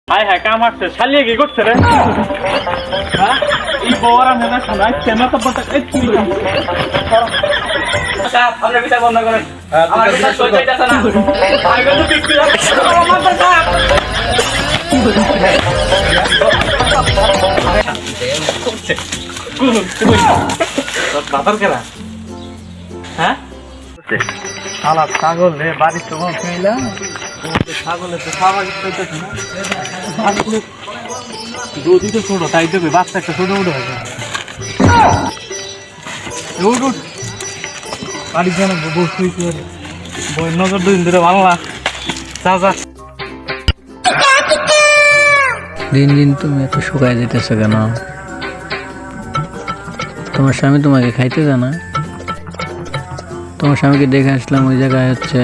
High high কাম আসছে শালিয়ে কি করছে রে হ্যাঁ এই বউরা মেনা শোনাই কেন তো বলতে এই কি সাহেব আপনি বিচার বন্ধ করেন আমার বিচার সহ্য হইতাছে না আমি কিন্তু পিছু আমার সাহেব বাবার কেনা হ্যাঁ শালা ছাগল রে বাড়ি তো কইলা ছাগলে তো খাওয়া দিতে না দুধ তো ছোট তাই দেবে বাচ্চা একটা ছোট মোটো হয়েছে বাড়ির জন্য বসে বই নজর দুদিন ধরে ভালো না যা যা দিন দিন তুমি এত শুকায় যেতেছো কেন? তোমার স্বামী তোমাকে খাইতে জানা? তোমার স্বামীকে দেখে আসলাম ওই জায়গায় হচ্ছে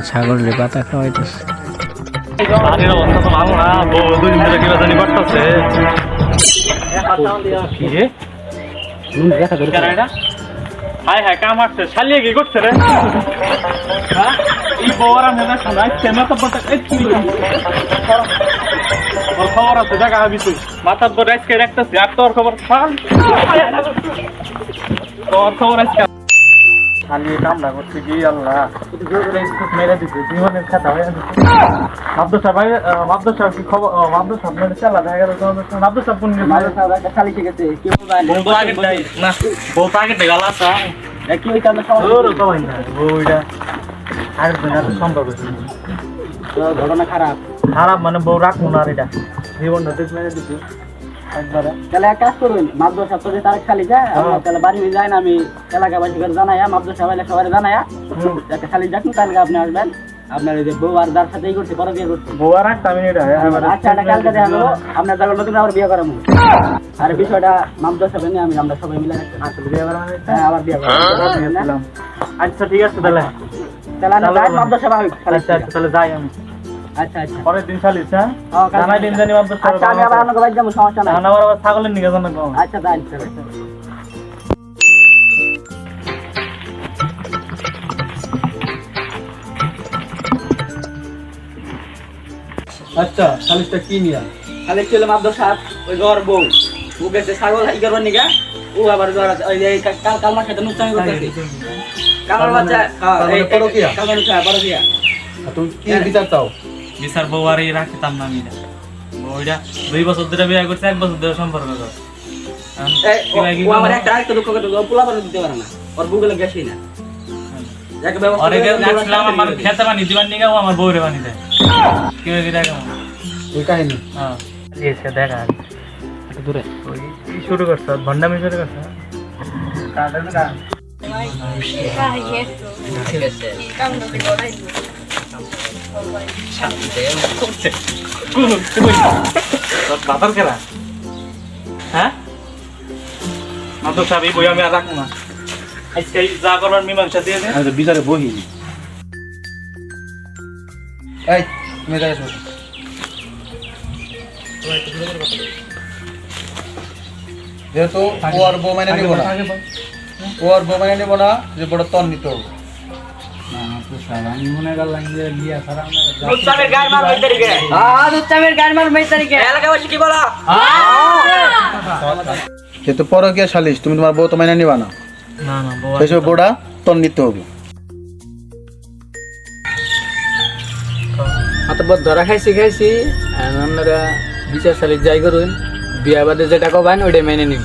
ছাগলের পাতা খাওয়াইতেছে। বাড়ির অবস্থা তো ভালো না দুদিন ধরে কিবা জানি করতেছে কি রে হাই হাই কাম আসছে শালিয়ে কি করছে রে হ্যাঁ এই বউরা মেনা শোনাই কেন তো বলতে এই কি ওর খবর আছে দেখা হবি তুই মাথার পর আজকে রাখতেছি আর তোর খবর তোর খবর আজকে শালিয়ে কামড়া করছে কি আল্লাহ মেরে দিচ্ছে জীবনের খাতা হয়ে দিচ্ছে আব্দুল সাহেব আব্দুল সাহেব কি খবর আব্দুল সাহেব মেরে চালা দেখা গেল আব্দুল সাহেব কোন খালি ঠিক আছে কি বলবেন বউ তো আগে না বউ তো আগে গেল আসা কি ওই কারণে বউটা আর সম্ভব ঘটনা খারাপ খারাপ মানে বউ রাখবো না আর এটা জীবনটা দেখ মেরে দিচ্ছি একবারে তাহলে এক কাজ করুন মাদ্রাসা তো যে তারেক খালি যায় আমরা তাহলে বাড়ি নিয়ে যাই না আমি এলাকাবাসী করে জানাইয়া মাদ্রাসা বাইলে সবাই জানাইয়া একটা খালি যাক তাহলে আপনি আসবেন আপনার এই যে বউ আর যার সাথেই করছে পরে বিয়ে করছে বউ আর একটা আমি এটা আচ্ছা এটা কালকে দেখা হলো আপনার যারা নতুন আবার বিয়ে করাবো আর বিষয়টা মাদ্রাসা নিয়ে আমরা সবাই মিলে আসলে বিয়ে করা হ্যাঁ আবার বিয়ে করাবো আচ্ছা ঠিক আছে তাহলে তাহলে আমি মাদ্রাসা ভাবি আচ্ছা তাহলে যাই আমি আচ্ছা আচ্ছা পরের দিন চালিস হ্যাঁ জানাই দিন জানি মাদ্রাসা আচ্ছা আমি আবার আপনাকে বাইরে যাবো সমস্যা নাই আবার ছাগলের নিকে জানা আচ্ছা তাই আচ্ছা সালিশটা কি নিয়া খালি ছিল মাদ্রাসা ওই ঘর বউ ও গেছে ছাগল হাই করবার নিগা ও আবার জ্বর আছে ওই কালমার সাথে নুকসানি করতেছে কালমার বাচ্চা এই পরকিয়া কালমার বাচ্চা পরকিয়া তুমি কি বিচার চাও বিচার বউ আর রাখতাম না আমি বউটা 2 বছর ধরে বিয়ে করছে 1 বছর ধরে সম্পর্ক করে ও আমার একটা আরেকটা দুঃখ কথা পোলা পারে দিতে পারে না ওর বুগলে গেছই না যাকে ব্যবস্থা আরে গেছিলাম আমার খেতে পানি দিবার নিগা ও আমার বউরে পানি দেয় কি হয়ে গেছে ওই কাহিনী হ্যাঁ এসে দেখা দূরে ওই শুরু করছ ভন্ডামি শুরু করছ বাবার কেনা হ্যাঁ মাত্র সাবি বই আমি আর রাখবো না আজকে যা করবার মীমাংসা দিয়ে দে আমি বিচারে বহি এই তুমি যাই যেহেতু ও আর বউ মানে নিব না ও আর বউ মানে নিব না যে বড় তন নিত যেহেতু পরে গিয়ে সালিশ তুমি তোমার বউ তো মানে নিবা না সেসব বউটা তন নিতে হবে অতপর ধরা খাইছি আপনারা বিচার সালিশ যাই করুন বিয়া বাদে যেটা কবেন ওইটা মেনে নিন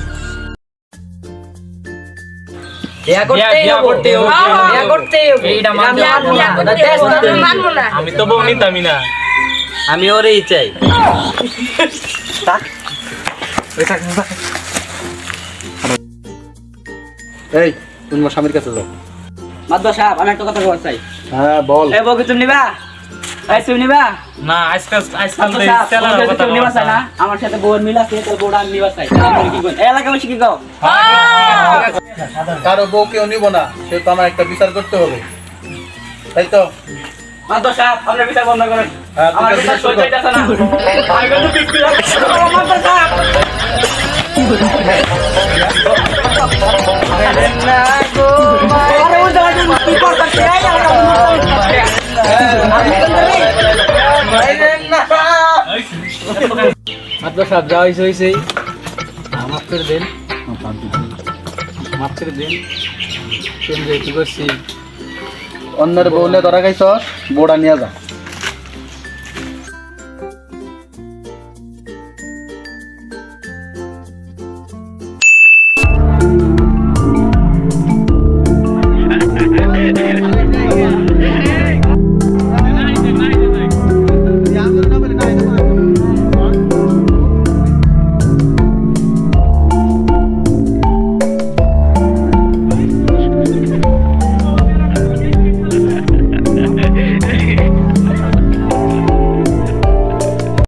আমি তো বউ নিতামই না আমি ওরেই চাই এই তুমি তোমার স্বামীর কাছে যাও মাদ্রাসা আমি একটা কথা বলতে চাই হ্যাঁ বল এই বউ কি তুমি নিবা এই তুমি নিবা না আজকাল তুমি নিবা চাই না আমার সাথে বউর মিল আছে তাহলে বউটা আমি নিবা চাই তাহলে কি কই এলাকা বসে কি কও কারো বউ কেউ নিব না সে তো আমার একটা বিচার করতে হবে তাই তো মাদ্রাসা আপনি বিচার বন্ধ করেন হ্যাঁ, আমার বিচার সহ্য হইতাছে না আমি কিন্তু পিছু মাদ্রাসা আরে ও জায়গা কি করতে চাই আমি মাদ্রাস সাহেব যা হয়েছে মাফ করে দেন, মাফ করে দেন। যেহেতু করছি অন্যের বউলে ধরা খাইছ, বোড়া নিয়ে যা।